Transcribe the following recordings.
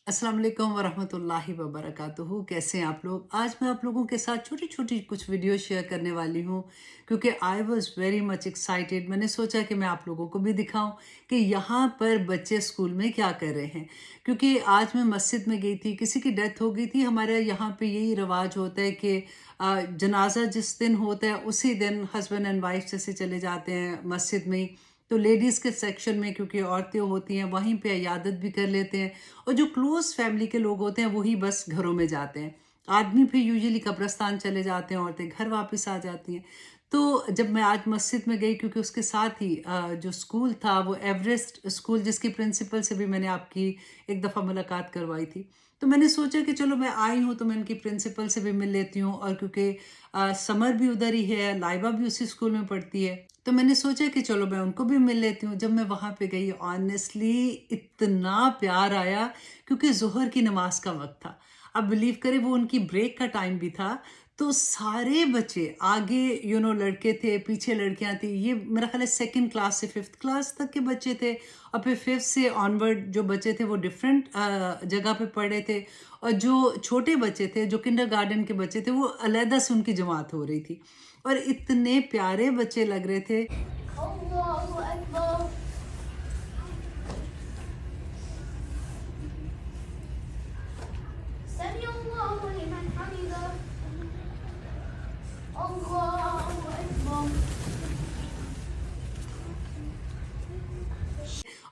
अस्सलाम वालेकुम वरहमतुल्लाहि वबरकातुहू। कैसे हैं आप लोग? आज मैं आप लोगों के साथ छोटी छोटी कुछ वीडियो शेयर करने वाली हूँ क्योंकि I was very much excited. मैंने सोचा कि मैं आप लोगों को भी दिखाऊं कि यहाँ पर बच्चे स्कूल में क्या कर रहे हैं। क्योंकि आज मैं मस्जिद में गई थी, किसी की डेथ हो गई थी। हमारे यहाँ पे यही रिवाज होता है कि जनाजा जिस दिन होता है उसी दिन हस्बैंड एंड वाइफ जैसे चले जाते हैं मस्जिद में। तो लेडीज़ के सेक्शन में क्योंकि औरतें होती हैं वहीं पे इयादत भी कर लेते हैं, और जो क्लोज फैमिली के लोग होते हैं वही बस घरों में जाते हैं। आदमी फिर यूजुअली कब्रिस्तान चले जाते हैं, औरतें घर वापस आ जाती हैं। तो जब मैं आज मस्जिद में गई, क्योंकि उसके साथ ही जो स्कूल था वो एवरेस्ट स्कूल, जिसकी प्रिंसिपल से भी मैंने आपकी एक दफ़ा मुलाकात करवाई थी, तो मैंने सोचा कि चलो मैं आई हूँ तो मैं इनकी प्रिंसिपल से भी मिल लेती हूँ। और क्योंकि समर भी उधर ही है, लाइबा भी उसी स्कूल में पढ़ती है, तो मैंने सोचा कि चलो मैं उनको भी मिल लेती हूँ। जब मैं वहाँ पे गई, ऑनेस्टली इतना प्यार आया, क्योंकि ज़ोहर की नमाज का वक्त था। अब बिलीव करें, वो उनकी ब्रेक का टाइम भी था। तो सारे बच्चे आगे लड़के थे, पीछे लड़कियां थी। ये मेरा ख्याल है सेकंड क्लास से फिफ्थ क्लास तक के बच्चे थे, और फिर फिफ्थ से ऑनवर्ड जो बच्चे थे वो डिफरेंट जगह पे पढ़े थे। और जो छोटे बच्चे थे, जो किंडरगार्टन के बच्चे थे, वो अलहदा से उनकी जमात हो रही थी। और इतने प्यारे बच्चे लग रहे थे। Allahu Akbar. Sami Allahu liman hamidah. Allahu Akbar.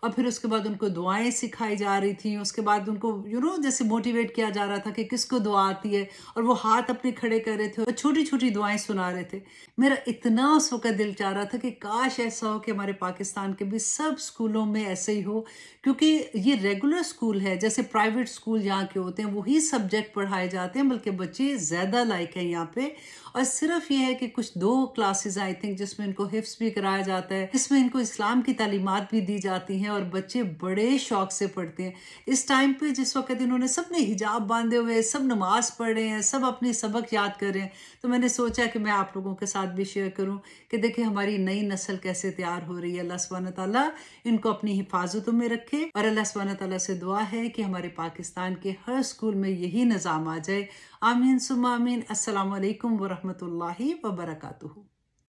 और फिर उसके बाद उनको दुआएं सिखाई जा रही थी। उसके बाद उनको जैसे मोटिवेट किया जा रहा था कि किसको दुआ आती है, और वो हाथ अपने खड़े कर रहे थे और छोटी छोटी दुआएं सुना रहे थे। मेरा इतना उस वक्त दिल चाह रहा था कि काश ऐसा हो कि हमारे पाकिस्तान के भी सब स्कूलों में ऐसे ही हो। क्योंकि ये रेगुलर स्कूल है, जैसे प्राइवेट स्कूल यहाँ के होते हैं वही सब्जेक्ट पढ़ाए जाते हैं, बल्कि बच्चे ज़्यादा लाइक हैं यहाँ पे। और सिर्फ ये है कि कुछ 2 क्लासेस आई थिंक जिसमें इनको हिफ्स भी कराया जाता है, जिसमें इनको इस्लाम की तालीमात भी दी जाती हैं, और बच्चे बड़े शौक से पढ़ते हैं। इस टाइम पे जिस वक्त इन्होंने सबने हिजाब बांधे हुए, सब नमाज पढ़ रहे हैं, सब अपनी सबक याद कर रहे हैं, तो मैंने सोचा कि मैं आप लोगों के साथ भी शेयर करूं कि देखिए हमारी नई नस्ल कैसे तैयार हो रही है। अल्लाह सुब्हान तआला इनको अपनी हिफाजतों में रखे, और अल्लाह सुब्हान तआला से दुआ है कि हमारे पाकिस्तान के हर स्कूल में यही निज़ाम आ जाए। आमीन सुम्मा आमीन। अस्सलाम वालेकुम वरहमतुल्लाहि वबरकातुहू।